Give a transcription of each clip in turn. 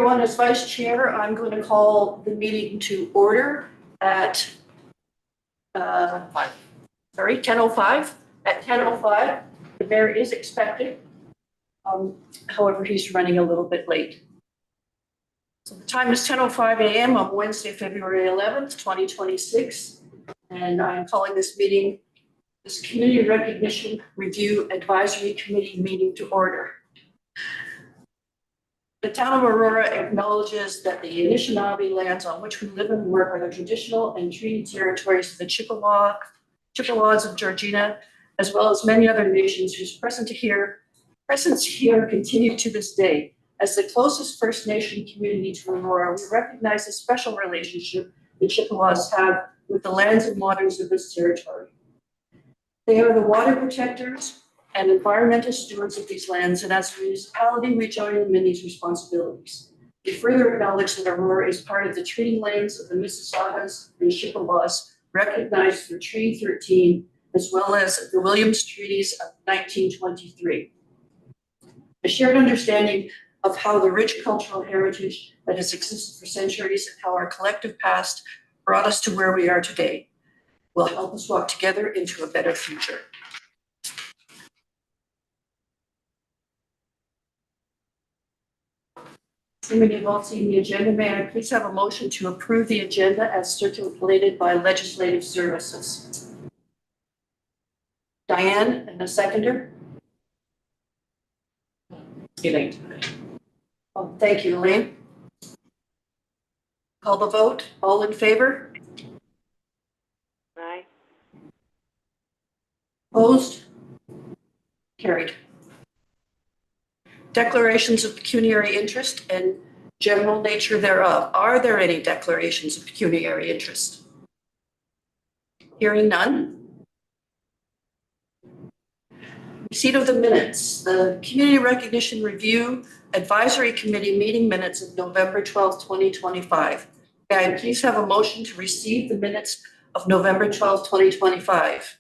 everyone. As vice chair, I'm going to call the meeting to order at 10:05. At 10:05, the mayor is expected. However, he's running a little bit late. So the time is 10:05 a.m. on Wednesday, February 11th, 2026. And I'm calling this meeting, this Community Recognition Review Advisory Committee meeting to order. The town of Aurora acknowledges that the Anishinaabe lands on which we live and work are the traditional and treaty territories of the Chippewas of Georgina, as well as many other nations whose presence here continue to this day. As the closest First Nation community to Aurora, we recognize the special relationship the Chippewas have with the lands and waters of this territory. They are the water protectors and environmental stewards of these lands, and as a municipality, we join them in these responsibilities. We further acknowledge that Aurora is part of the treaty lands of the Mississaugas and Chippewas, recognized through Treaty 13, as well as the Williams Treaties of 1923. A shared understanding of how the rich cultural heritage that has existed for centuries and how our collective past brought us to where we are today will help us walk together into a better future. Assuming you've all seen the agenda, may I please have a motion to approve the agenda as circulated by Legislative Services? Diane, and a seconder? Elaine. Oh, thank you, Elaine. Call the vote. All in favor? Aye. Opposed? Carried. Declarations of pecuniary interest and general nature thereof. Are there any declarations of pecuniary interest? Hearing none. Receipt of the minutes. The Community Recognition Review Advisory Committee meeting minutes of November 12th, 2025. May I please have a motion to receive the minutes of November 12th, 2025?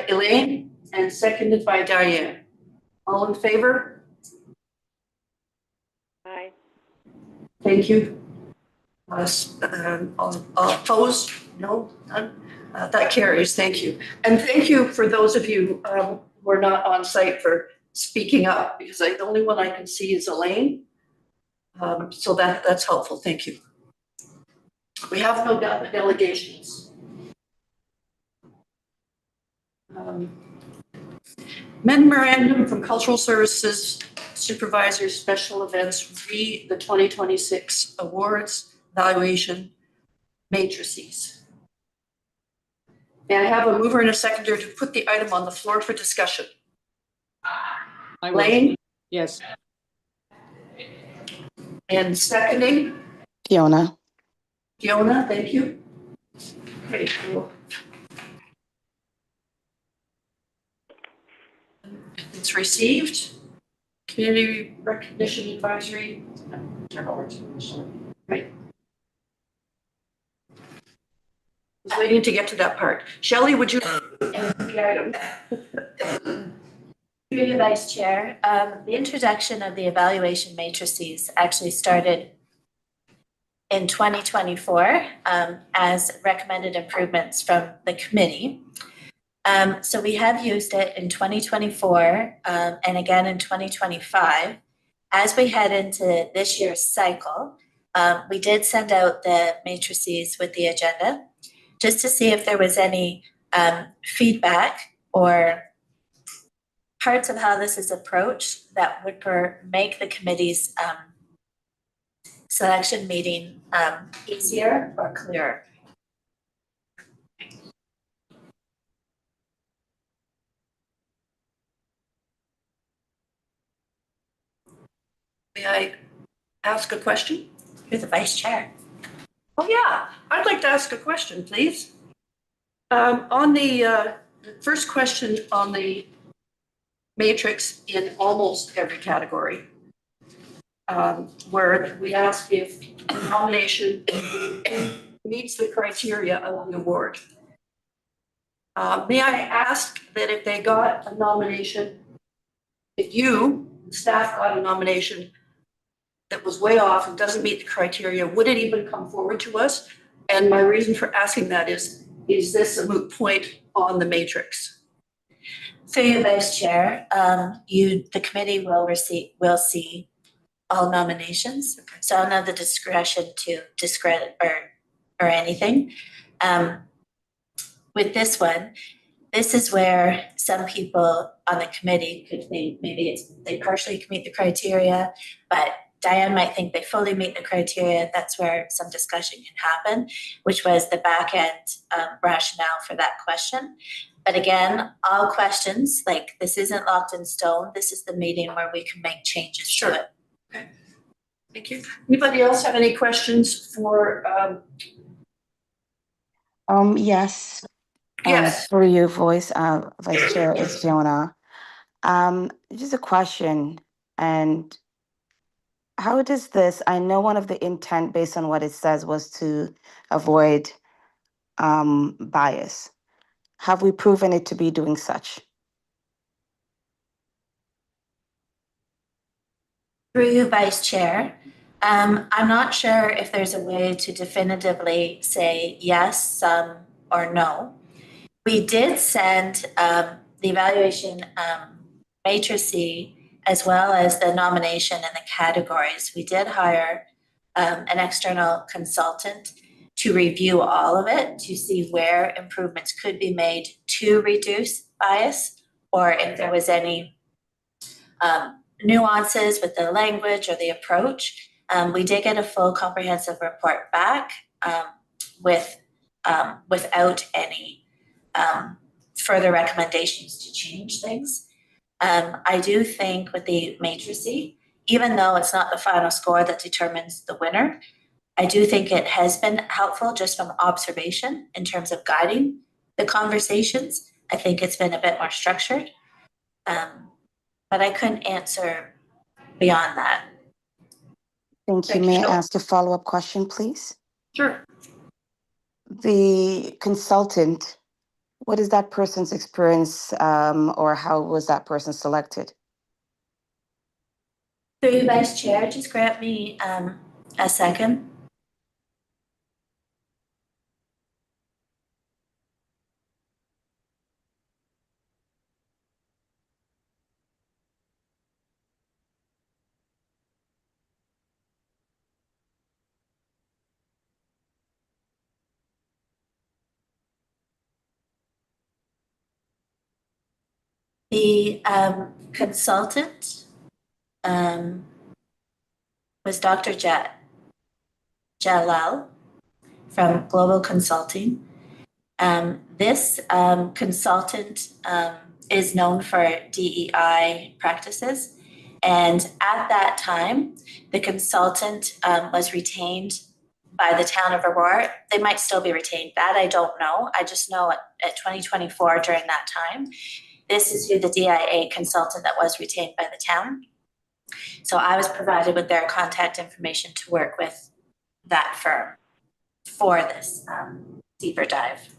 Elaine, and seconded by Diane. All in favor? Aye. Thank you. Opposed? No, none. That carries. Thank you. And thank you for those of you who are not on site for speaking up, because the only one I can see is Elaine. So that's helpful. Thank you. We have no delegations. Memorandum from Cultural Services Supervisors Special Events re the 2026 Awards Evaluation Matrices. May I have a mover and a seconder to put the item on the floor for discussion? Lane? Yes. And seconding? Fiona. Fiona, thank you. Okay, cool. It's received. Community Recognition Advisory. Right. I was waiting to get to that part. Shelley, would you? Through you, Vice Chair, the introduction of the evaluation matrices actually started in 2024 as recommended improvements from the committee. So we have used it in 2024 and again in 2025. As we head into this year's cycle, we did send out the matrices with the agenda just to see if there was any feedback or parts of how this is approached that would make the committee's selection meeting easier or clearer. May I ask a question? You're the Vice Chair. Oh yeah, I'd like to ask a question, please. On the first question on the matrix in almost every category, where we ask if the nomination meets the criteria of the award. May I ask that if they got a nomination, if you, staff, got a nomination that was way off and doesn't meet the criteria, would it even come forward to us? And my reason for asking that is this a moot point on the matrix? Through you, Vice Chair, the committee will see all nominations. So I don't have the discretion to discredit or anything. With this one, this is where some people on the committee could think maybe they partially meet the criteria, but Diane might think they fully meet the criteria. That's where some discussion can happen, which was the back end rationale for that question. But again, all questions, like this isn't locked in stone. This is the meeting where we can make changes to it. Okay. Thank you. Anybody else have any questions for? Yes. Yes. For your voice, Vice Chair, is Fiona. Just a question, and how does this, I know one of the intent based on what it says was to avoid bias. Have we proven it to be doing such? Through you, Vice Chair, I'm not sure if there's a way to definitively say yes, or no. We did send the evaluation matrices as well as the nomination and the categories. We did hire an external consultant to review all of it to see where improvements could be made to reduce bias, or if there was any nuances with the language or the approach. We did get a full comprehensive report back without any further recommendations to change things. I do think with the matrices, even though it's not the final score that determines the winner, I do think it has been helpful just from observation in terms of guiding the conversations. I think it's been a bit more structured. But I couldn't answer beyond that. Thank you. Thank you. May I ask a follow-up question, please? Sure. The consultant, what is that person's experience, or how was that person selected? Through you, Vice Chair, just grant me a second. The consultant was Dr. Jalal from Global Consulting. This consultant is known for DEI practices. And at that time, the consultant was retained by the town of Aurora. They might still be retained. That I don't know. I just know at 2024 during that time, this is who the DIA consultant that was retained by the town. So I was provided with their contact information to work with that firm for this deeper dive.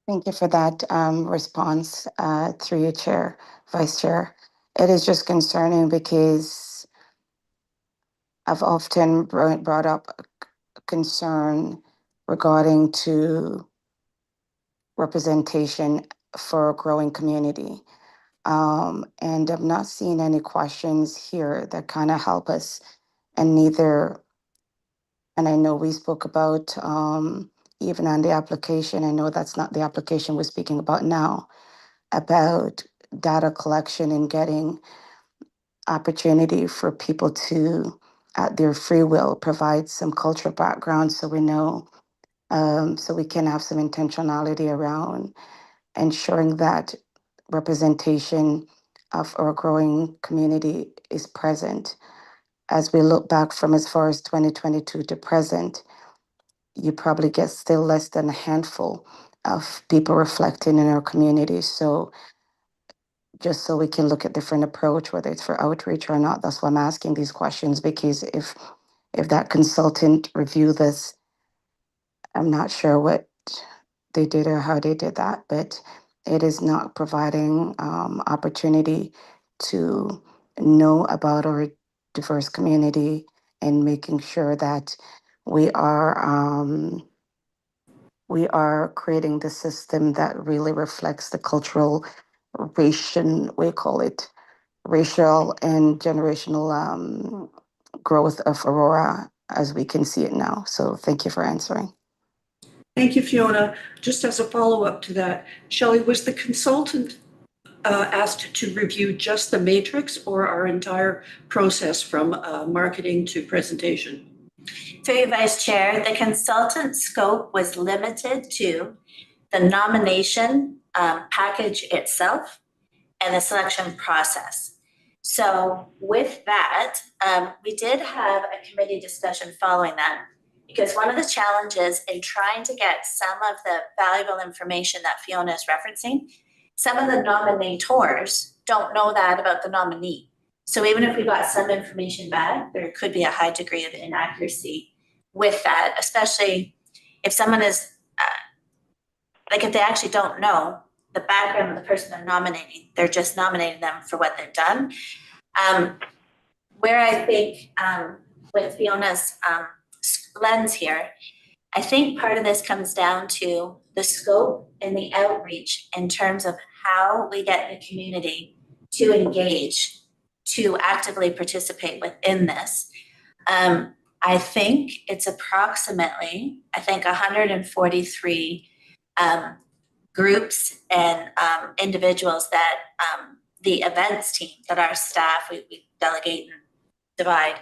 Thank you for that response through your chair, Vice Chair. It is just concerning because I've often brought up a concern regarding to representation for a growing community. And I've not seen any questions here that kind of help us, and neither, and I know we spoke about even on the application, I know that's not the application we're speaking about now, about data collection and getting opportunity for people to, at their free will, provide some cultural background so we know, so we can have some intentionality around ensuring that representation of our growing community is present. As we look back from as far as 2022 to present, you probably get still less than a handful of people reflecting in our community. So just so we can look at different approach, whether it's for outreach or not, that's why I'm asking these questions, because if that consultant reviewed this, I'm not sure what they did or how they did that, but it is not providing opportunity to know about our diverse community and making sure that we are creating the system that really reflects the cultural we call it racial and generational growth of Aurora as we can see it now. So thank you for answering. Thank you, Fiona. Just as a follow-up to that, Shelley, was the consultant asked to review just the matrix or our entire process from marketing to presentation? Through you, Vice Chair, the consultant scope was limited to the nomination package itself and the selection process. So with that, we did have a committee discussion following that, because one of the challenges in trying to get some of the valuable information that Fiona is referencing, some of the nominators don't know that about the nominee. So even if we got some information back, there could be a high degree of inaccuracy with that, especially if someone is, like if they actually don't know the background of the person they're nominating, they're just nominating them for what they've done. Where I think with Fiona's lens here, I think part of this comes down to the scope and the outreach in terms of how we get the community to engage, to actively participate within this. I think it's approximately, 143 groups and individuals that the events team, that our staff, we delegate and divide,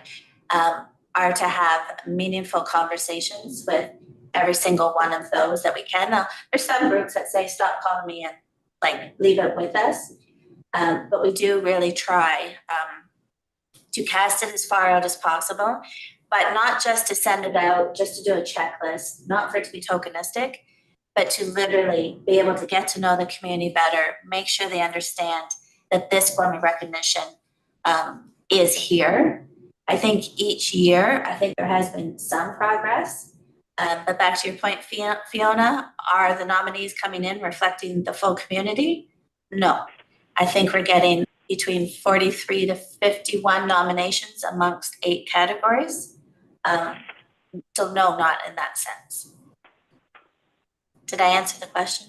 are to have meaningful conversations with every single one of those that we can. Now, there's some groups that say, stop calling me and like leave it with us. But we do really try to cast it as far out as possible, but not just to send it out, just to do a checklist, not for it to be tokenistic, but to literally be able to get to know the community better, make sure they understand that this form of recognition is here. I think each year, there has been some progress. But back to your point, Fiona, are the nominees coming in reflecting the full community? No. I think we're getting between 43 to 51 nominations amongst 8 categories. So no, not in that sense. Did I answer the question?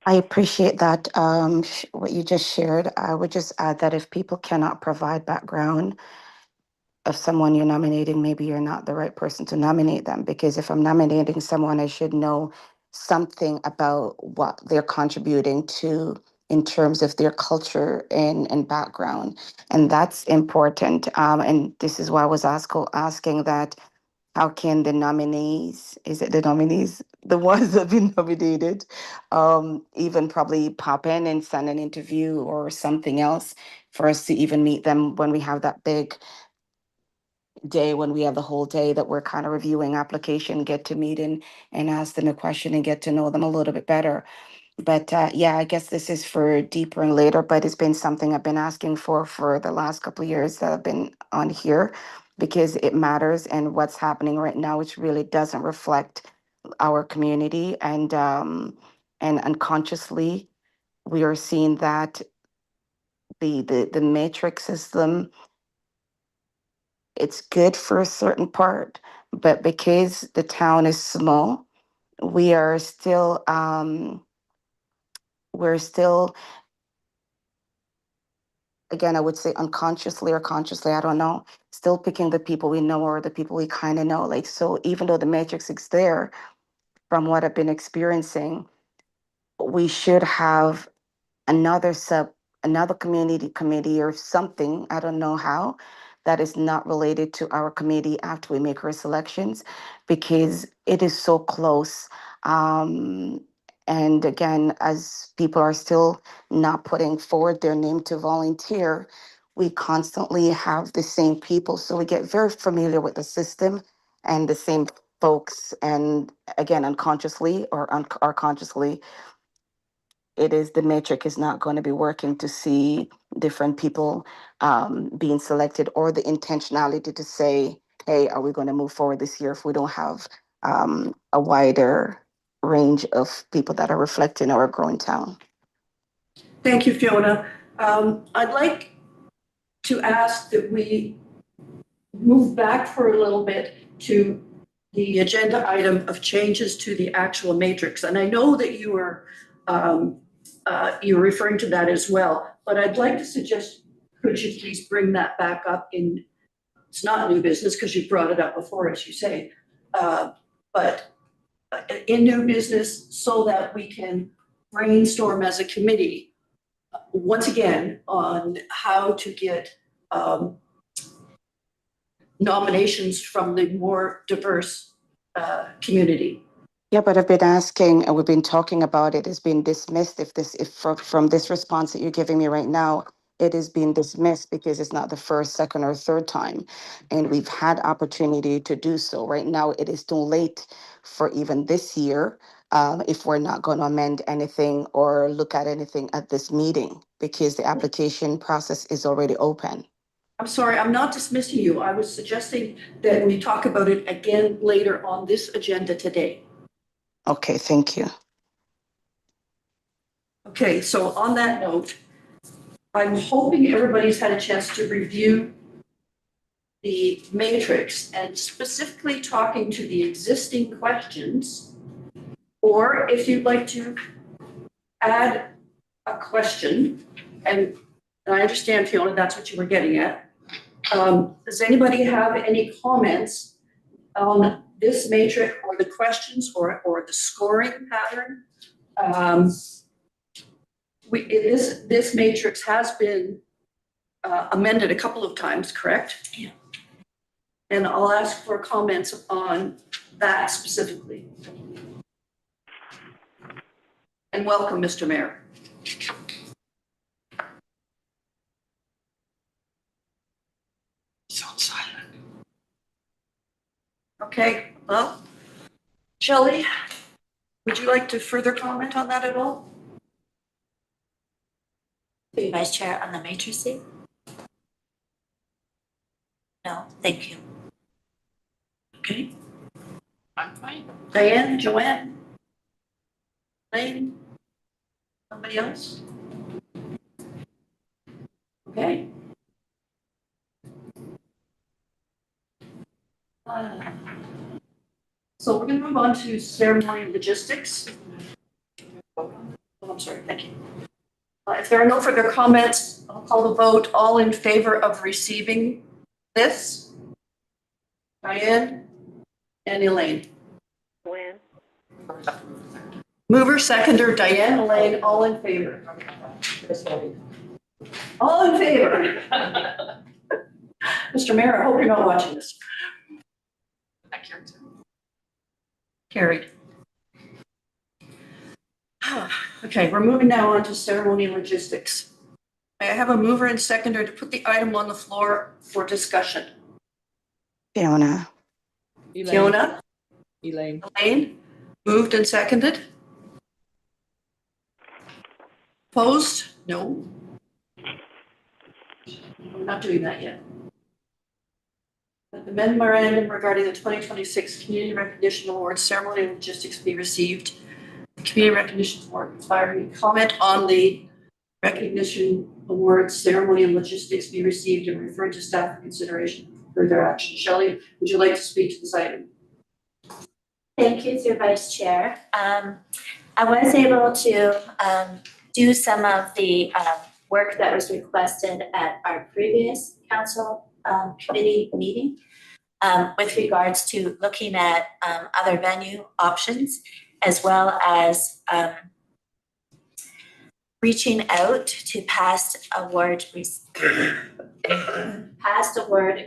I appreciate that, what you just shared. I would just add that if people cannot provide background of someone you're nominating, maybe you're not the right person to nominate them. Because if I'm nominating someone, I should know something about what they're contributing to in terms of their culture and background. And that's important. And this is why I was asking that, how can the nominees, the ones that have been nominated, even probably pop in and send an interview or something else for us to even meet them when we have that big day, when we have the whole day that we're kind of reviewing application, get to meet and ask them a question and get to know them a little bit better. But yeah, I guess this is for deeper and later, but it's been something I've been asking for the last couple of years that I've been on here, because it matters, and what's happening right now, which really doesn't reflect our community. And unconsciously, we are seeing that the matrix system, it's good for a certain part, but because the town is small, we are still we're still, again, I would say unconsciously or consciously, I don't know, still picking the people we know or the people we kind of know. Like, so even though the matrix is there, from what I've been experiencing, we should have another community committee or something, I don't know how, that is not related to our committee after we make our selections, because it is so close. And again, as people are still not putting forward their name to volunteer, we constantly have the same people. So we get very familiar with the system and the same folks. And again, unconsciously or consciously, it is, the metric is not going to be working to see different people being selected, or the intentionality to say, hey, are we going to move forward this year if we don't have a wider range of people that are reflecting our growing town? Thank you, Fiona. I'd like to ask that we move back for a little bit to the agenda item of changes to the actual matrix. And I know that you're referring to that as well, but I'd like to suggest, could you please bring that back up in, it's not new business because you brought it up before, as you say, but in new business so that we can brainstorm as a committee once again on how to get nominations from the more diverse community. Yeah, but I've been asking, and we've been talking about it, it's been dismissed. If from this response that you're giving me right now, it is being dismissed because it's not the first, second, or third time. And we've had opportunity to do so. Right now, it is too late for even this year if we're not going to amend anything or look at anything at this meeting because the application process is already open. I'm sorry, I'm not dismissing you. I was suggesting that we talk about it again later on this agenda today. Okay, thank you. Okay, so on that note, I'm hoping everybody's had a chance to review the matrix and specifically talking to the existing questions. Or if you'd like to add a question, and I understand, Fiona, that's what you were getting at. Does anybody have any comments on this matrix or the questions or the scoring pattern? This matrix has been amended a couple of times, correct? Yeah. And I'll ask for comments on that specifically. And welcome, Mr. Mayor. So silent. Okay, well, Shelley, would you like to further comment on that at all? Vice Chair on the matrices? No, thank you. Okay. I'm fine. Diane, Joanne? Lane? Somebody else? Okay. So we're going to move on to ceremony and logistics. Oh, I'm sorry, thank you. If there are no further comments, I'll call the vote. All in favor of receiving this? Diane and Elaine. When? Mover, seconder, Diane, Elaine, all in favor. All in favor. Mr. Mayor, I hope you're not watching this. I can't. Carried. Okay, we're moving now on to ceremony and logistics. May I have a mover and seconder to put the item on the floor for discussion? Fiona. Fiona? Elaine. Elaine? Moved and seconded? Opposed? No. We're not doing that yet. The memorandum regarding the 2026 Community Recognition Award ceremony and logistics be received. The Community Recognition Award inspiring comment on the recognition award ceremony and logistics be received and referred to staff for consideration for further action. Shelley, would you like to speak to this item? Thank you, through Vice Chair. I was able to do some of the work that was requested at our previous council committee meeting with regards to looking at other venue options, as well as reaching out to past award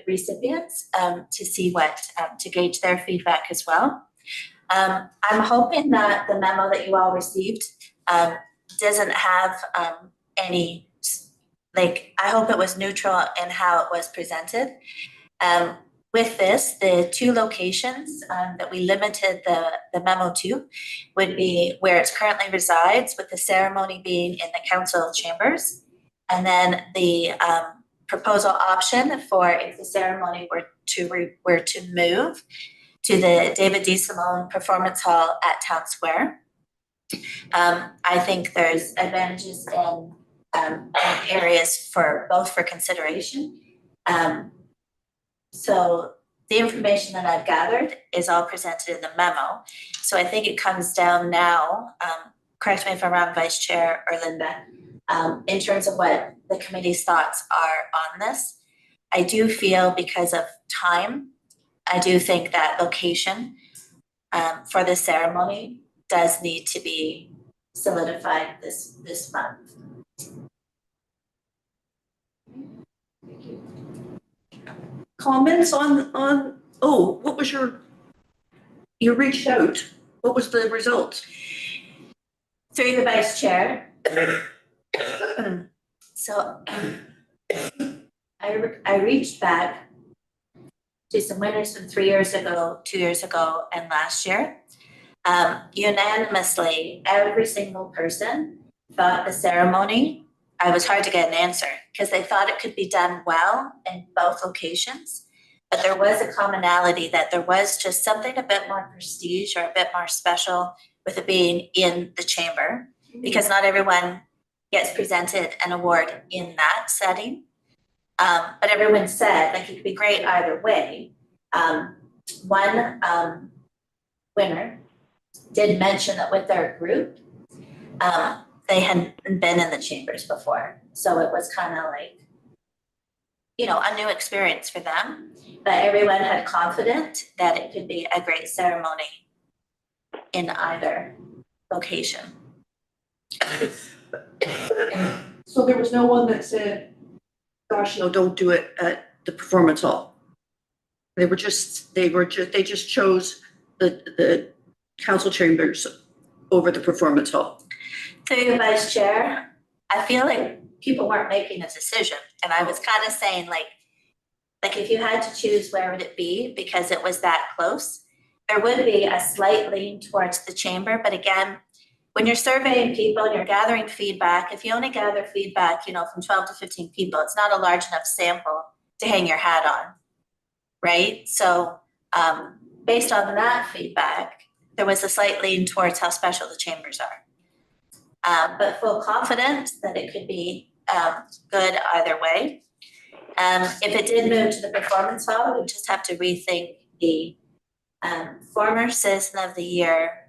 recipients to see what, to gauge their feedback as well. I'm hoping that the memo that you all received doesn't have any, like, I hope it was neutral in how it was presented. With this, the two locations that we limited the memo to would be where it currently resides, with the ceremony being in the council chambers. And then the proposal option for if the ceremony were to move to the David D. Simone Performance Hall at Town Square. I think there's advantages in areas for both for consideration. So the information that I've gathered is all presented in the memo. So I think it comes down now, correct me if I'm wrong, Vice Chair or Linda, in terms of what the committee's thoughts are on this. I do feel because of time, I do think that location for the ceremony does need to be solidified this month. Comments on, what was you reached out, what was the result? Through the Vice Chair. So I reached back to some winners from 3 years ago, 2 years ago, and last year. Unanimously, every single person thought the ceremony, I was hard to get an answer because they thought it could be done well in both locations. But there was a commonality that there was just something a bit more prestige or a bit more special with it being in the chamber, because not everyone gets presented an award in that setting. But everyone said like it could be great either way. One winner did mention that with their group, they hadn't been in the chambers before. So it was kind of like, a new experience for them. But everyone had confidence that it could be a great ceremony in either location. So there was no one that said, gosh, no, don't do it at the Performance Hall. They just chose the council chambers over the Performance Hall. Through the Vice Chair, I feel like people weren't making a decision. And I was kind of saying like if you had to choose, where would it be? Because it was that close. There would be a slight lean towards the chamber. But again, when you're surveying people and you're gathering feedback, if you only gather feedback, from 12 to 15 people, it's not a large enough sample to hang your hat on, right? So based on that feedback, there was a slight lean towards how special the chambers are. But full confidence that it could be good either way. If it did move to the Performance Hall, we would just have to rethink the former Citizen of the Year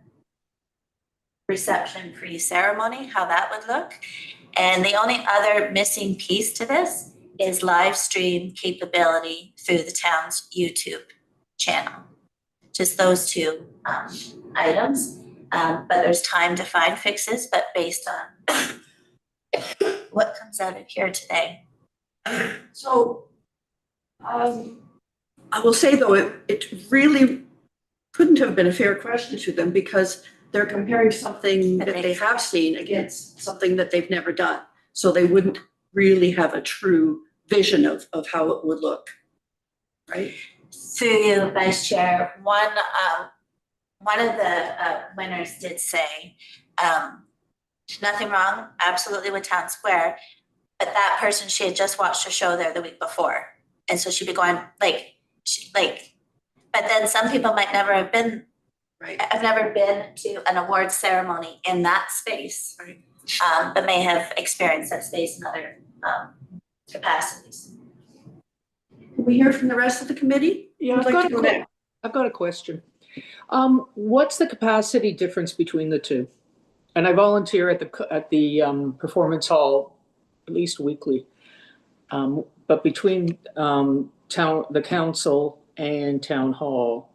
reception pre-ceremony, how that would look. And the only other missing piece to this is live stream capability through the town's YouTube channel. Just those two items. But there's time to find fixes, but based on what comes out of here today. So I will say though, it really couldn't have been a fair question to them because they're comparing something that they have seen against something that they've never done. So they wouldn't really have a true vision of how it would look, right? Through you, Vice Chair, one of the winners did say, nothing wrong, absolutely, with Town Square, but that person, she had just watched a show there the week before. And so she'd be going but then some people might never have been, Right. I've never been to an awards ceremony in that space, Right. But may have experienced that space in other capacities. Can we hear from the rest of the committee? Yeah, Who'd like to go next? I've got a question. What's the capacity difference between the two? And I volunteer at the Performance Hall at least weekly. But between the council and Town Hall,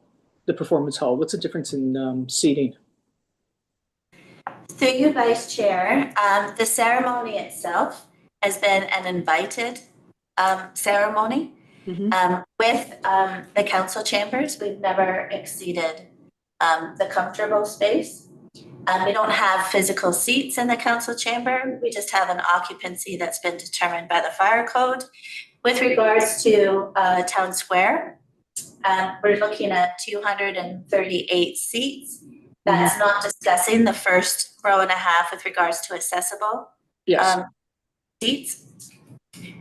the Performance Hall, what's the difference in seating? Through you, Vice Chair, the ceremony itself has been an invited ceremony. With the council chambers, we've never exceeded the comfortable space. We don't have physical seats in the council chamber. We just have an occupancy that's been determined by the fire code. With regards to Town Square, we're looking at 238 seats. That's not discussing the first row and a half with regards to accessible seats.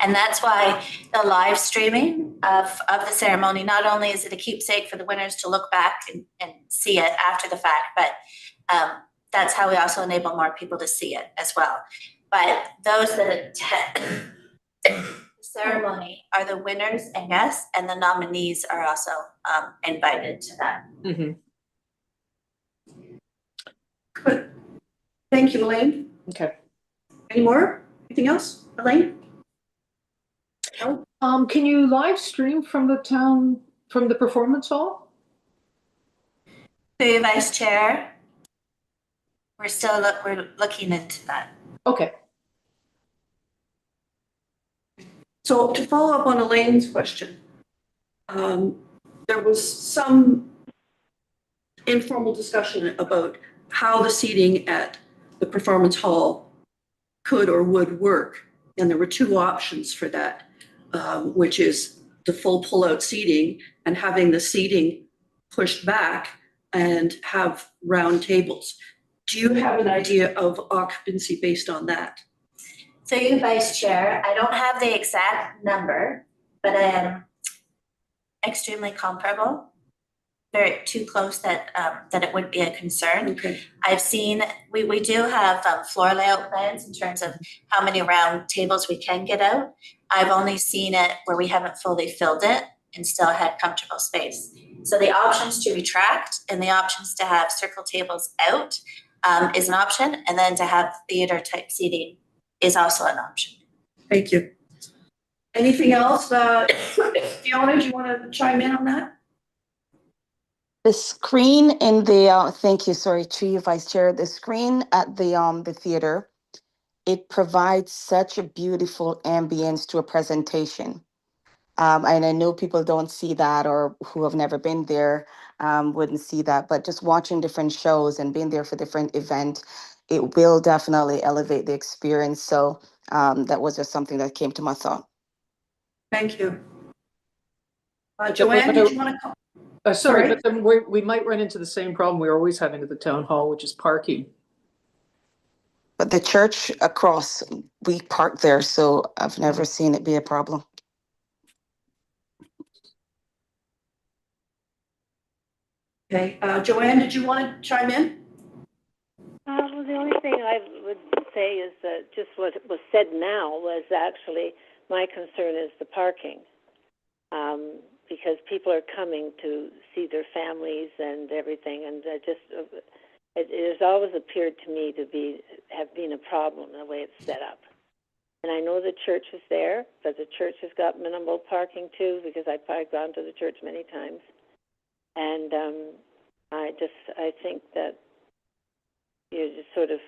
And that's why the live streaming of the ceremony, not only is it a keepsake for the winners to look back and see it after the fact, but that's how we also enable more people to see it as well. But those that attend the ceremony are the winners and guests, and the nominees are also invited to that. Mhm. Good. Thank you, Elaine. Okay. Any more? Anything else, Elaine? No? Can you live stream from the town, from the performance hall? Through you, Vice Chair, we're looking into that. Okay. So to follow up on Elaine's question, there was some informal discussion about how the seating at the performance hall could or would work. And there were two options for that, which is the full pull-out seating and having the seating pushed back and have round tables. Do you have an idea of occupancy based on that? So you, Vice Chair, I don't have the exact number, but I am extremely comparable. Very too close that it would be a concern. Okay. I've seen, we do have floor layout plans in terms of how many round tables we can get out. I've only seen it where we haven't fully filled it and still had comfortable space. So the options to retract and the options to have circle tables out is an option, and then to have theater type seating is also an option. Thank you. Anything else? Fiona, do you want to chime in on that? The screen in the, thank you, sorry, to you, Vice Chair. The screen at the theater, it provides such a beautiful ambience to a presentation. And I know people don't see that, or who have never been there wouldn't see that, but just watching different shows and being there for different events, it will definitely elevate the experience. So that was just something that came to my thought. Thank you. Joanne, did you want to? Sorry, Sorry? but then we might run into the same problem we're always having at the town hall, which is parking. But the church across, we park there, so I've never seen it be a problem. Okay, Joanne, did you want to chime in? Well, the only thing I would say is that just what was said now was actually my concern is the parking. Because people are coming to see their families and everything, and it has always appeared to me to have been a problem the way it's set up. And I know the church is there, but the church has got minimal parking too, because I've gone to the church many times. And I think that you're just sort of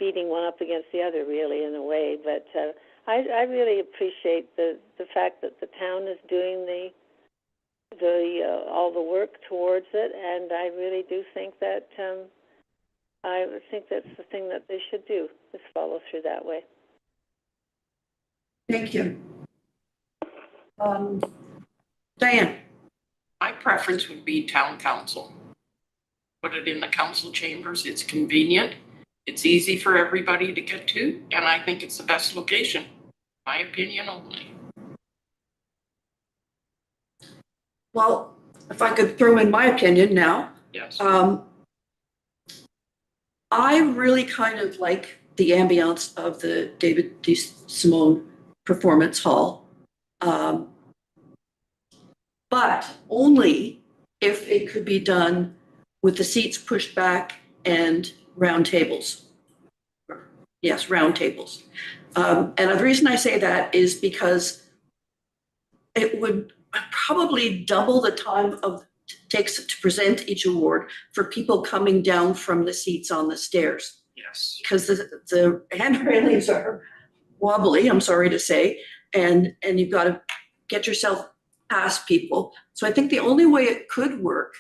beating one up against the other, really, in a way. But I really appreciate the fact that the town is doing all the work towards it, and I really do think that I think that's the thing that they should do, is follow through that way. Thank you. Diane? My preference would be town council. Put it in the council chambers. It's convenient. It's easy for everybody to get to, and I think it's the best location. My opinion only. Well, if I could throw in my opinion now. Yes. I really kind of like the ambiance of the David de Simone Performance Hall, but only if it could be done with the seats pushed back and round tables. Yes, round tables. And the reason I say that is because it would probably double the time it takes to present each award for people coming down from the seats on the stairs. Yes. Because the handrailings are wobbly, I'm sorry to say, and you've got to get yourself past people. So I think the only way it could work,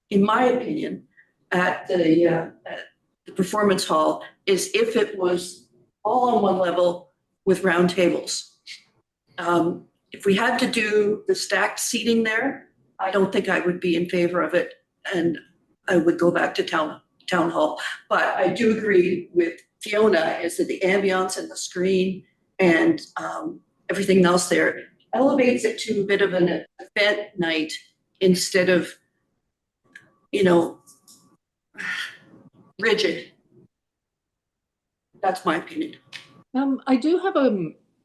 in my opinion, at the performance hall is if it was all on one level with round tables. If we had to do the stacked seating there, I don't think I would be in favor of it, and I would go back to town hall. But I do agree with Fiona, is that the ambiance and the screen and everything else there elevates it to a bit of an event night instead of, rigid. That's my opinion. I do have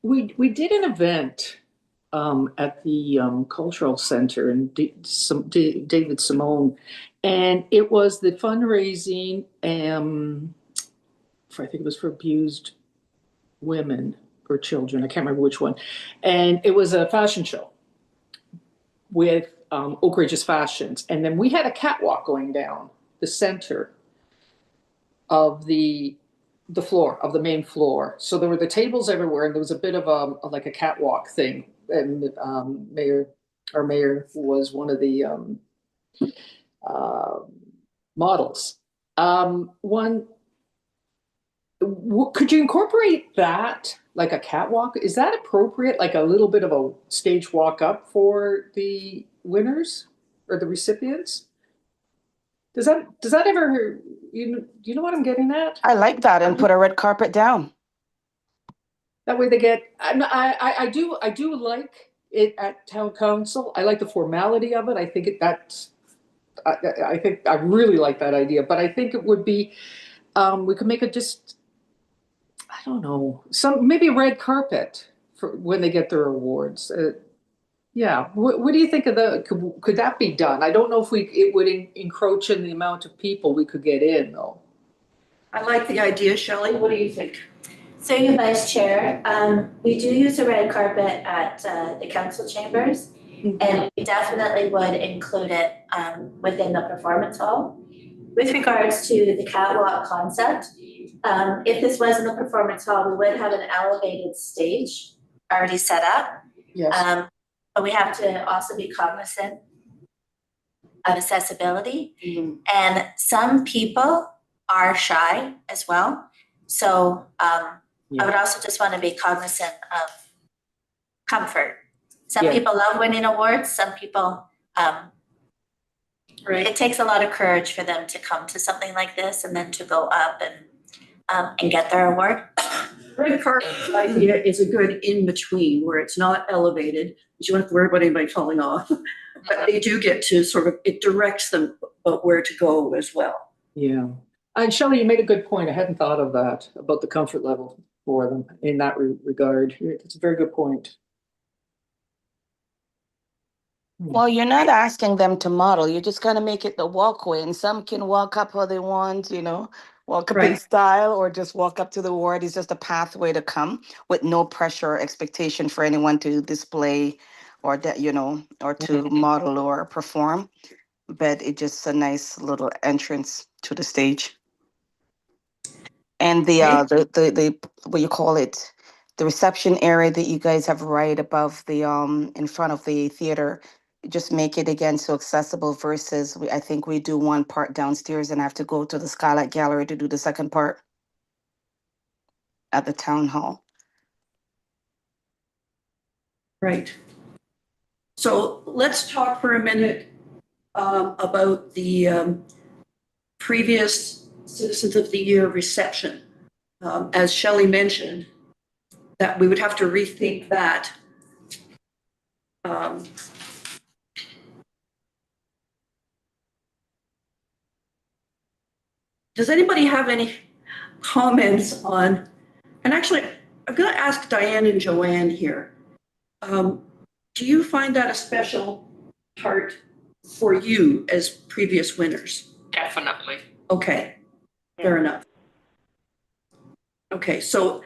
we did an event at the Cultural Center in David Simone, and it was the fundraising for, I think it was for abused women or children. I can't remember which one. And it was a fashion show with Oak Ridge's Fashions. And then we had a catwalk going down the center of the floor, of the main floor. So there were the tables everywhere, and there was a bit of like a catwalk thing. And our mayor was one of the models. Could you incorporate that, like a catwalk? Is that appropriate? Like a little bit of a stage walk up for the winners or the recipients? Does that ever, you know what I'm getting at? I like that, and put a red carpet down. That way they get, I do like it at town council. I like the formality of it. I think I think I really like that idea, but I think it would be, we could make it just, I don't know, maybe a red carpet for when they get their awards. Yeah, what do you think of could that be done? I don't know if it would encroach in the amount of people we could get in, though. I like the idea, Shelley. What do you think? So you Vice Chair, we do use a red carpet at the council chambers, and we definitely would include it within the performance hall. With regards to the catwalk concept, if this was in the performance hall, we would have an elevated stage already set up. Yes. But we have to also be cognizant of accessibility. And some people are shy as well. So I would also just want to be cognizant of comfort. Some people love winning awards. Some people, it takes a lot of courage for them to come to something like this and then to go up and get their award. Red carpet idea is a good in-between where it's not elevated, but you don't have to worry about anybody falling off. But they do get to sort of, it directs them about where to go as well. Yeah. And Shelley, you made a good point. I hadn't thought of that, about the comfort level for them in that regard. It's a very good point. Well, you're not asking them to model. You're just gonna make it the walkway, and some can walk up how they want, walk up in Right. style, or just walk up to the award. It's just a pathway to come with no pressure or expectation for anyone to display or that, or to model or perform. But it's just a nice little entrance to the stage. And the what you call it, the reception area that you guys have right above the in front of the theater, just make it again so accessible versus I think we do one part downstairs and have to go to the Skylight Gallery to do the second part at the town hall. Right. So let's talk for a minute about the previous Citizens of the Year reception. As Shelley mentioned, that we would have to rethink that. Does anybody have any comments on, and actually, I'm going to ask Diane and Joanne here. Do you find that a special part for you as previous winners? Definitely. Okay, fair enough. Okay, so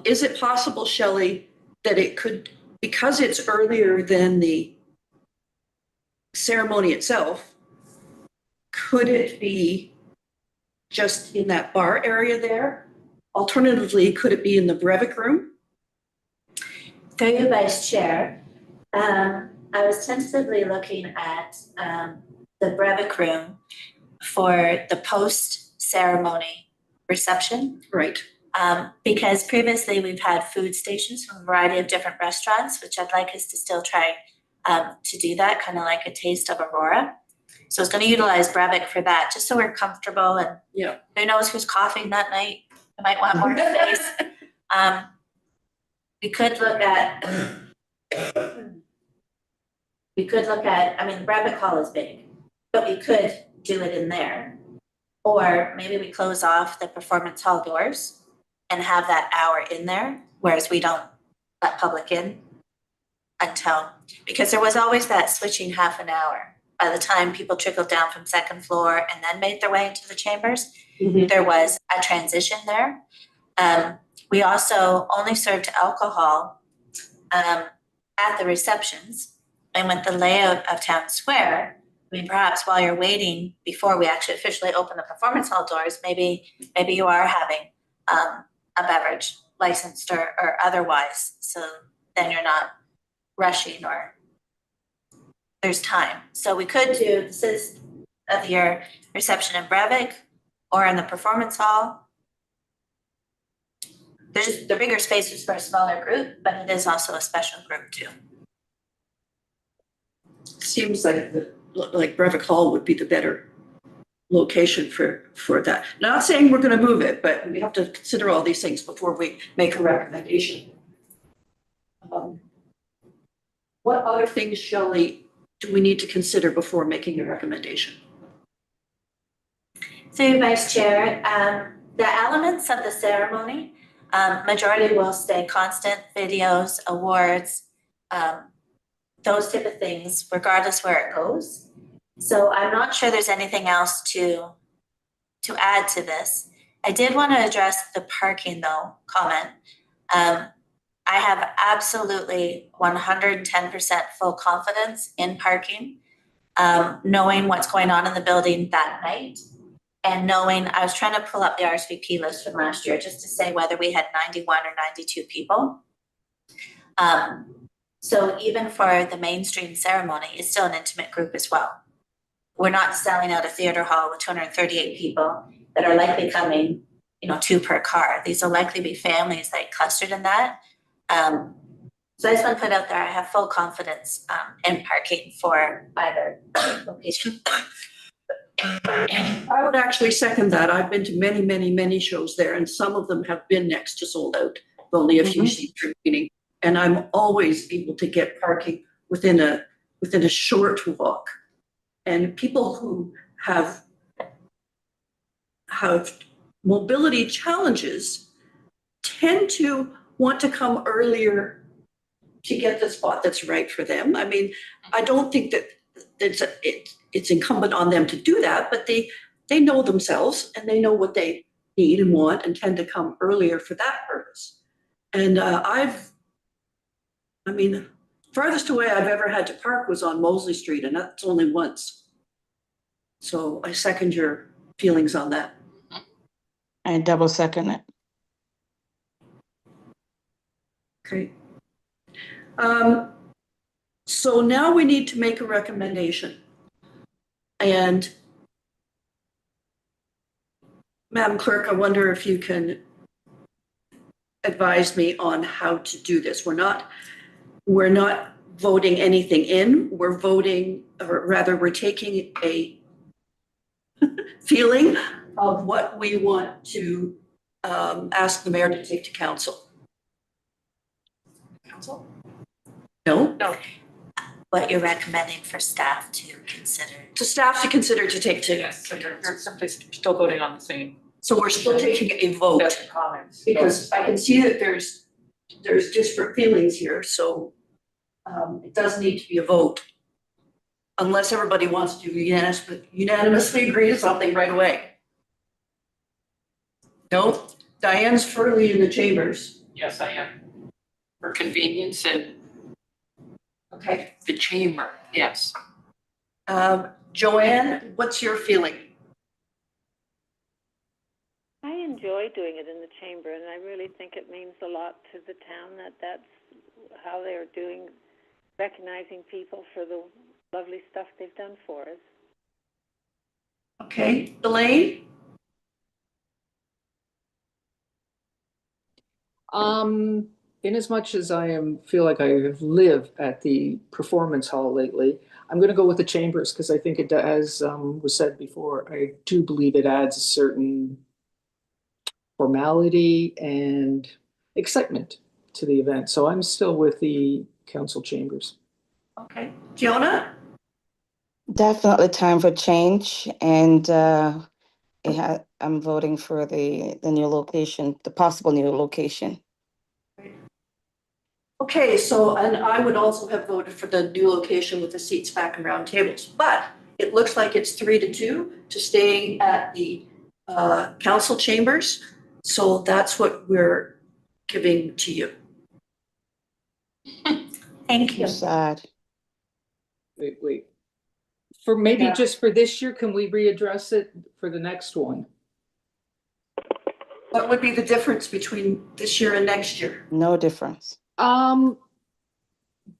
is it possible, Shelley, that it could, because it's earlier than the ceremony itself, could it be just in that bar area there? Alternatively, could it be in the Breivik room? Through you, Vice Chair, I was tentatively looking at the Breivik room for the post-ceremony reception. Right. Because previously we've had food stations from a variety of different restaurants, which I'd like us to still try to do that, kind of like a taste of Aurora. So I was going to utilize Breivik for that, just so we're comfortable, and who knows who's coughing that night. I might want more space. We could look at, I mean, the Breivik Hall is big, but we could do it in there. Or maybe we close off the performance hall doors and have that hour in there, whereas we don't let public in until, because there was always that switching half an hour. By the time people trickled down from second floor and then made their way into the chambers, there was a transition there. We also only served alcohol at the receptions. And with the layout of Town Square, I mean, perhaps while you're waiting before we actually officially open the performance hall doors, maybe you are having a beverage, licensed or otherwise. So then you're not rushing or there's time. So we could do this is of your reception in Brevik or in the performance hall. There's the bigger spaces for a smaller group, but it is also a special group too. Seems like Brevik Hall would be the better location for that. Not saying we're gonna move it, but we have to consider all these things before we make a recommendation. What other things, Shelley, do we need to consider before making a recommendation? Through Vice Chair, the elements of the ceremony, majority will stay constant, videos, awards, those type of things, regardless where it goes. So I'm not sure there's anything else to add to this. I did want to address the parking though comment. I have absolutely 110% full confidence in parking, knowing what's going on in the building that night. And knowing, I was trying to pull up the RSVP list from last year just to say whether we had 91 or 92 people. So even for the mainstream ceremony, it's still an intimate group as well. We're not selling out a theater hall with 238 people that are likely coming, 2 per car. These will likely be families that clustered in that. So I just want to put out there, I have full confidence in parking for either location. I would actually second that. I've been to many, many, many shows there, and some of them have been next to sold out, with only a few seats remaining. And I'm always able to get parking within a short walk. And people who have mobility challenges tend to want to come earlier to get the spot that's right for them. I mean, I don't think that it's incumbent on them to do that, but they know themselves and they know what they need and want and tend to come earlier for that purpose. And farthest away I've ever had to park was on Mosley Street, and that's only once. So I second your feelings on that. I double second it. Okay. So now we need to make a recommendation. And Madam Clerk, I wonder if you can advise me on how to do this. We're not voting anything in, we're voting, or rather we're taking a feeling of what we want to ask the mayor to take to council. Council? No? No. What you're recommending for staff to consider. To staff to consider to take to. Yes, so you're simply still voting on the same. So we're still taking a vote. That's the comments. Because I can see that there's disparate feelings here, so it does need to be a vote. Unless everybody wants to unanimously agree to something right away. No, Diane's firmly in the chambers. Yes, I am. For convenience and Okay. the chamber, yes. Joanne, what's your feeling? I enjoy doing it in the chamber, and I really think it means a lot to the town that that's how they're doing, recognizing people for the lovely stuff they've done for us. Okay, Elaine? In as much as feel like I have lived at the performance hall lately, I'm going to go with the chambers because I think it, as was said before, I do believe it adds a certain formality and excitement to the event. So I'm still with the council chambers. Okay, Fiona? Definitely time for change, and I'm voting for the new location, the possible new location. Okay, so, and I would also have voted for the new location with the seats back and round tables, but it looks like it's 3-2 to staying at the council chambers. So that's what we're giving to you. Thank you. I'm sad. Wait. For maybe Yeah. just for this year, can we readdress it for the next one? What would be the difference between this year and next year? No difference.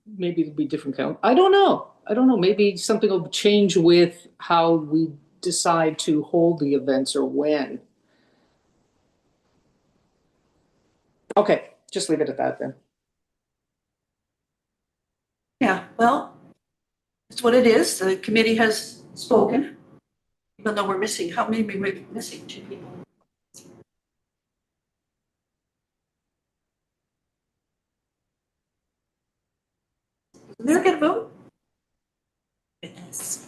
Maybe it'll be different count. I don't know. Maybe something will change with how we decide to hold the events or when. Okay, just leave it at that then. Yeah, well, it's what it is. The committee has spoken. Even though we're missing, how many are we missing? 2 people. They're gonna vote? Goodness.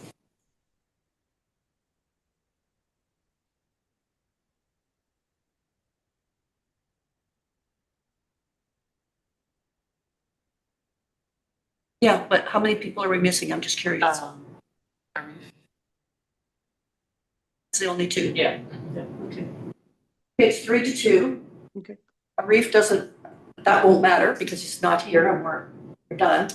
Yeah, but how many people are we missing? I'm just curious. It's the only 2. Yeah. Okay. It's 3-2. Okay. Arif doesn't, that won't matter because he's not here and we're done.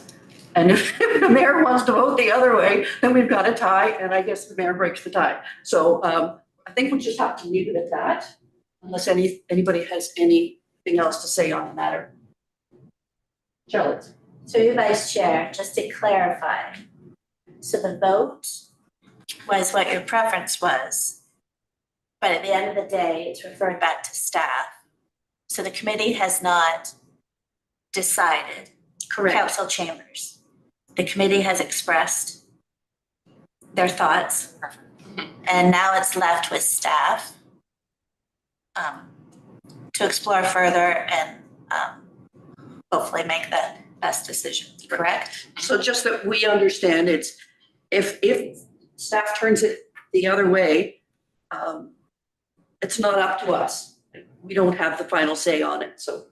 And if the mayor wants to vote the other way, then we've got a tie and I guess the mayor breaks the tie. So I think we'll just have to leave it at that unless anybody has anything else to say on the matter. Charlotte. So you Vice Chair, just to clarify, so the vote was what your preference was, but at the end of the day, it's referred back to staff. So the committee has not decided. Correct. Council chambers. The committee has expressed their thoughts. And now it's left with staff to explore further and hopefully make the best decision, correct? So just that we understand, it's, if staff turns it the other way, it's not up to us. We don't have the final say on it, so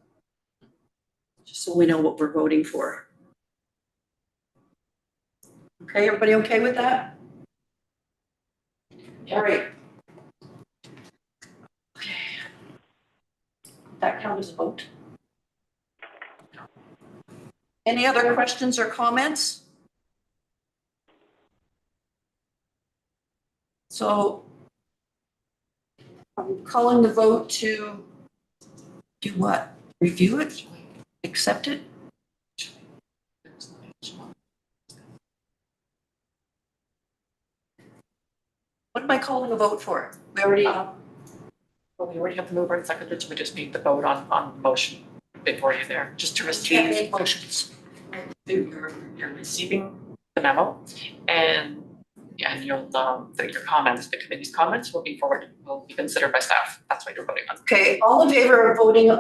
just so we know what we're voting for. Okay, everybody okay with that? All right. Okay. That count as a vote. Any other questions or comments? So I'm calling the vote to do what? Review it? Accept it? What am I calling a vote for? We already, Well, we already have the mover and seconder, so we just need the vote on the motion before you there, just to can't receive. make motions. You're receiving the memo and you'll, that your comments, the committee's comments will be considered by staff. That's what you're voting on. Okay, all in favor of voting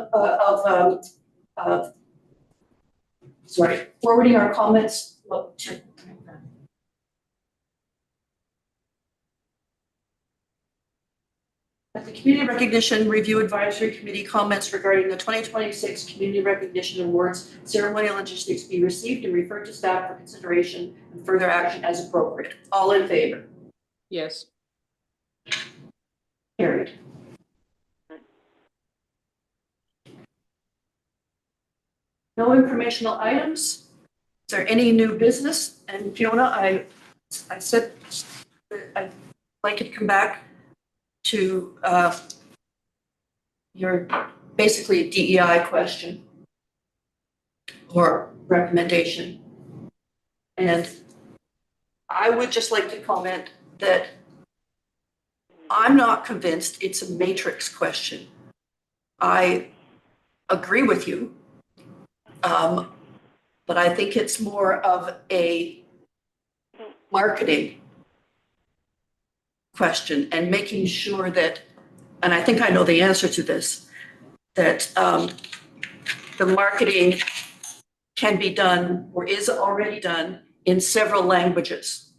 forwarding our comments to the Community Recognition Review Advisory Committee comments regarding the 2026 Community Recognition Awards ceremonial logistics be received and referred to staff for consideration and further action as appropriate. All in favor? Yes. Carried. No informational items. Is there any new business? And Fiona, I said I'd like you to come back to your basically DEI question or recommendation. And I would just like to comment that I'm not convinced it's a matrix question. I agree with you, but I think it's more of a marketing question and making sure that, and I think I know the answer to this, that the marketing can be done or is already done in several languages.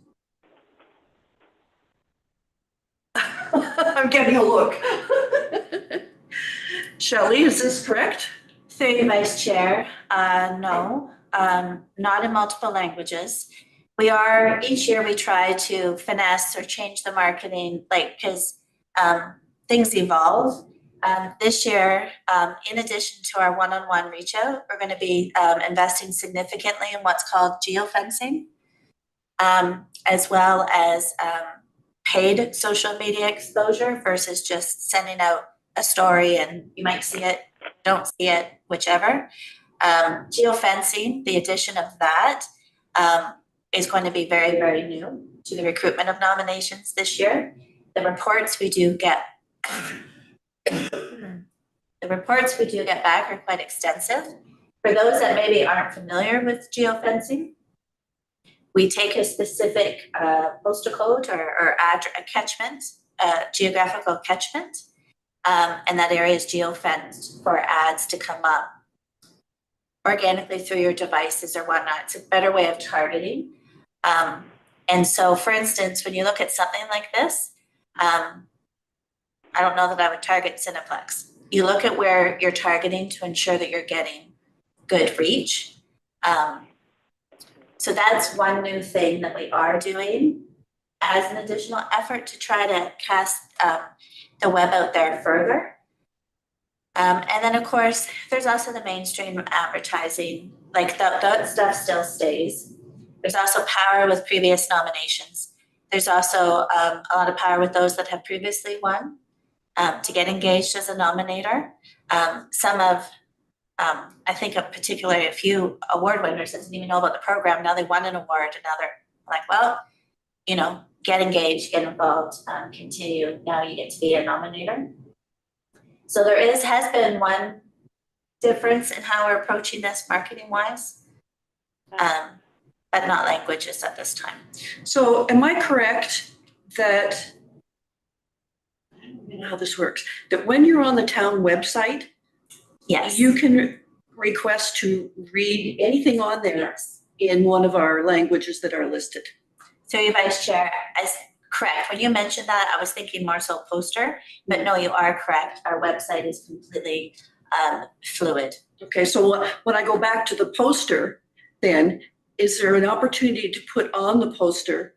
I'm getting a look. Shelley, is this correct? Through you, Vice Chair, no, not in multiple languages. Each year we try to finesse or change the marketing, like, because things evolve. This year, in addition to our one-on-one reach out, we're going to be investing significantly in what's called geofencing, as well as paid social media exposure versus just sending out a story and you might see it, don't see it, whichever. Geofencing, the addition of that is going to be very, very new to the recruitment of nominations this year. The reports we do get back are quite extensive. For those that maybe aren't familiar with geofencing, we take a specific postal code or a catchment, geographical catchment, and that area is geofenced for ads to come up organically through your devices or whatnot. It's a better way of targeting. And so, for instance, when you look at something like this, I don't know that I would target Cineplex. You look at where you're targeting to ensure that you're getting good reach. So that's one new thing that we are doing as an additional effort to try to cast the web out there further. And then, of course, there's also the mainstream advertising, like that stuff still stays. There's also power with previous nominations. There's also a lot of power with those that have previously won to get engaged as a nominator. I think particularly a few award winners that didn't even know about the program. Now they won an award and now they're like, well, get engaged, get involved, continue. Now you get to be a nominator. So there has been one difference in how we're approaching this marketing wise, but not languages at this time. So am I correct that, I don't know how this works, that when you're on the town website, Yes. you can request to read anything on there Yes. in one of our languages that are listed? Through you, Vice Chair, correct. When you mentioned that, I was thinking more so poster, but no, you are correct. Our website is completely fluid. Okay, so when I go back to the poster, then is there an opportunity to put on the poster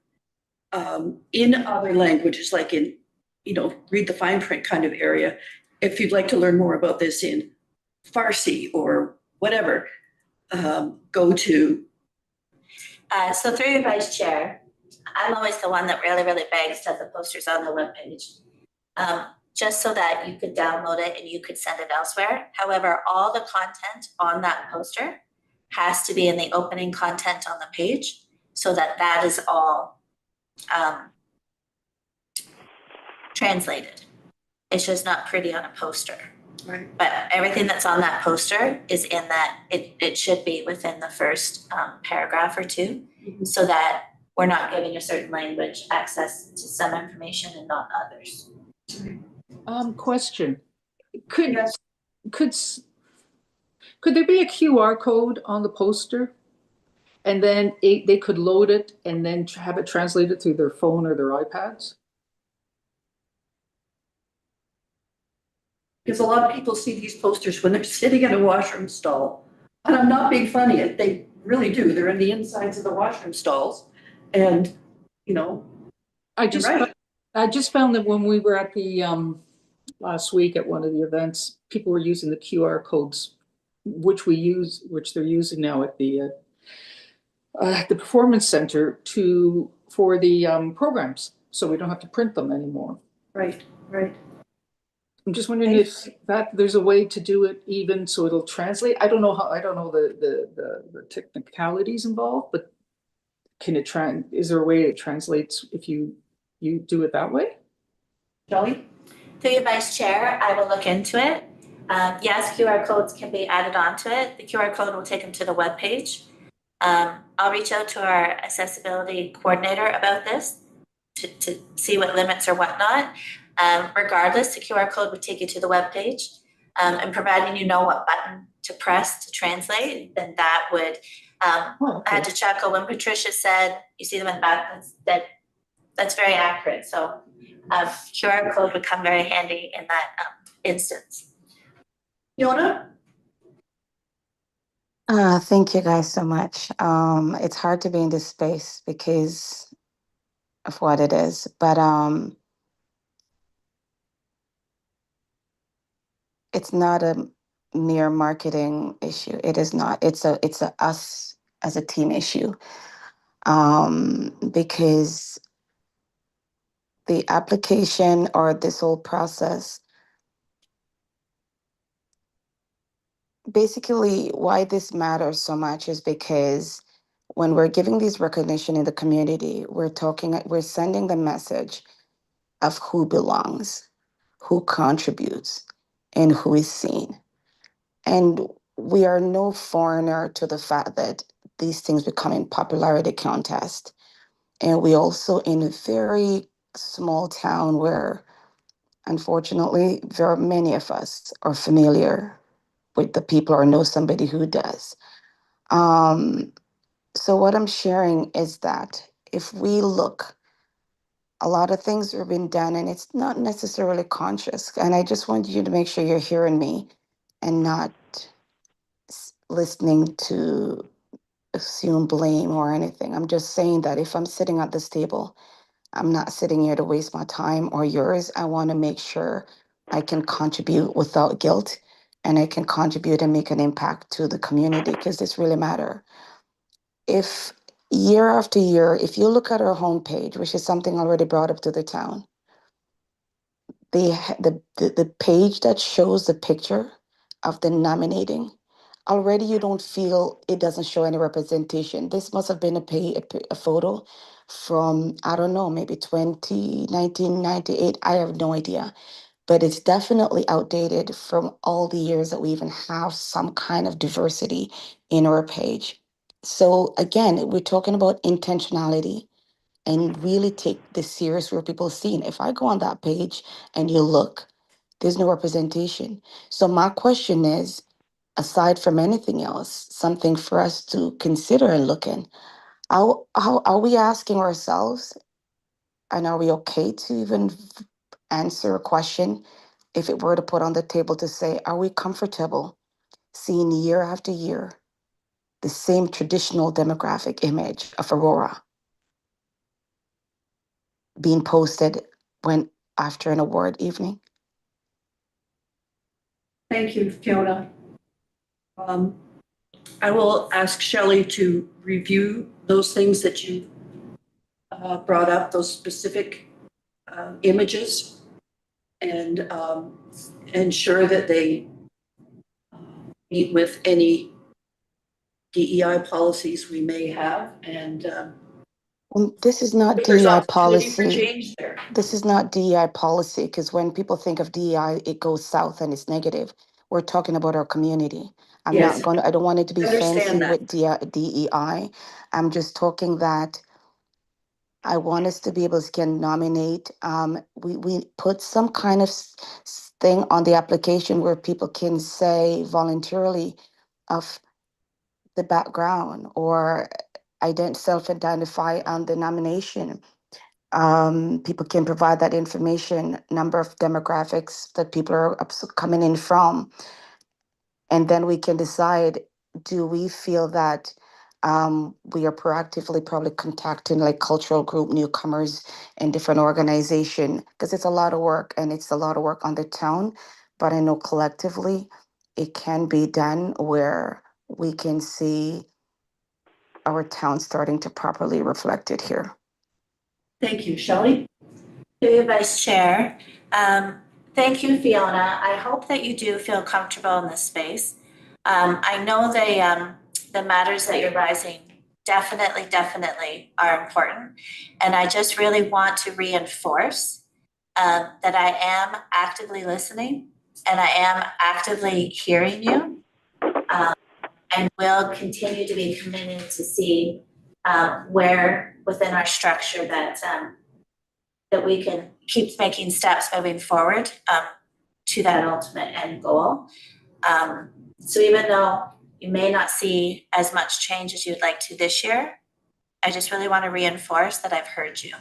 in other languages, like in, read the fine print kind of area, if you'd like to learn more about this in Farsi or whatever, go to? So through you, Vice Chair, I'm always the one that really, really begs to have the posters on the webpage, just so that you could download it and you could send it elsewhere. However, all the content on that poster has to be in the opening content on the page so that is all translated. It's just not pretty on a poster. Right. But everything that's on that poster is in that, it should be within the first paragraph or two, so that we're not giving a certain language access to some information and not others. Question. Could Yes. could there be a QR code on the poster? And then they could load it and then have it translated through their phone or their iPads? Because a lot of people see these posters when they're sitting in a washroom stall. And I'm not being funny, they really do. They're in the insides of the washroom stalls. And, I just found that when we were at the last week at one of the events, people were using the QR codes, which they're using now at the Performance Center for the programs, so we don't have to print them anymore. Right. I'm just wondering if there's a way to do it even so it'll translate. I don't know the technicalities involved, but is there a way it translates if you do it that way? Shelley? Through your Vice Chair, I will look into it. Yes, QR codes can be added onto it. The QR code will take them to the webpage. I'll reach out to our accessibility coordinator about this to see what limits or whatnot. Regardless, the QR code would take you to the webpage. And providing you know what button to press to translate, then that would, I had to chuckle when Patricia said, you see them in the back, that that's very accurate. So QR code would come very handy in that instance. Fiona? Thank you guys so much. It's hard to be in this space because of what it is, but it's not a mere marketing issue. It is not. It's a us as a team issue. Because the application or this whole process, basically why this matters so much is because when we're giving these recognition in the community, we're sending the message of who belongs, who contributes, and who is seen. And we are no foreigner to the fact that these things become in popularity contest. And we also in a very small town where unfortunately very many of us are familiar with the people or know somebody who does. Um, so what I'm sharing is that if we look, a lot of things have been done and it's not necessarily conscious. And I just want you to make sure you're hearing me and not listening to assume blame or anything. I'm just saying that if I'm sitting at this table, I'm not sitting here to waste my time or yours. I want to make sure I can contribute without guilt and I can contribute and make an impact to the community because this really matter. If year after year, if you look at our homepage, which is something already brought up to the town, the page that shows the picture of the nominating, already you don't feel it doesn't show any representation. This must have been a photo from, I don't know, maybe 1998. I have no idea. But it's definitely outdated from all the years that we even have some kind of diversity in our page. So again, we're talking about intentionality and really take this serious where people see. And if I go on that page and you look, there's no representation. So my question is, aside from anything else, something for us to consider and look in. How are we asking ourselves, and are we okay to even answer a question if it were to put on the table to say, are we comfortable seeing year after year the same traditional demographic image of Aurora being posted when after an award evening? Thank you, Fiona. I will ask Shelley to review those things that you brought up, those specific images, and ensure that they meet with any DEI policies we may have. And This is not there's DEI opportunity for policy. change there. This is not DEI policy because when people think of DEI, it goes south and it's negative. We're talking about our community. Yes. I don't want it to be I understand fancy that. with DEI. I'm just talking that I want us to be able to nominate. We put some kind of thing on the application where people can say voluntarily of the background or self-identify on the nomination. People can provide that information, number of demographics that people are coming in from, and then we can decide, do we feel that we are proactively probably contacting like cultural group newcomers and different organization, because it's a lot of work and it's a lot of work on the town, but I know collectively it can be done where we can see our town starting to properly reflect it here. Thank you, Shelley. To you, Vice Chair. Thank you, Fiona. I hope that you do feel comfortable in this space. I know the matters that you're raising definitely are important. And I just really want to reinforce that I am actively listening and I am actively hearing you, and will continue to be committed to see where within our structure that we can keep making steps moving forward to that ultimate end goal. So even though you may not see as much change as you'd like to this year, I just really want to reinforce that I've heard you.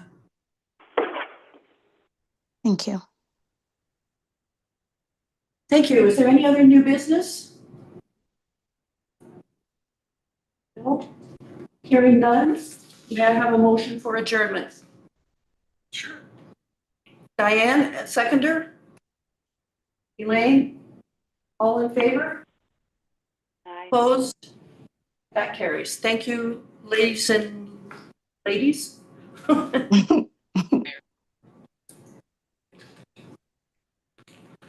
Thank you. Thank you. Is there any other new business? No. Hearing none, may I have a motion for adjournment? Sure. Diane, a seconder? Elaine? All in favor? Aye. Opposed? That carries. Thank you, ladies and ladies.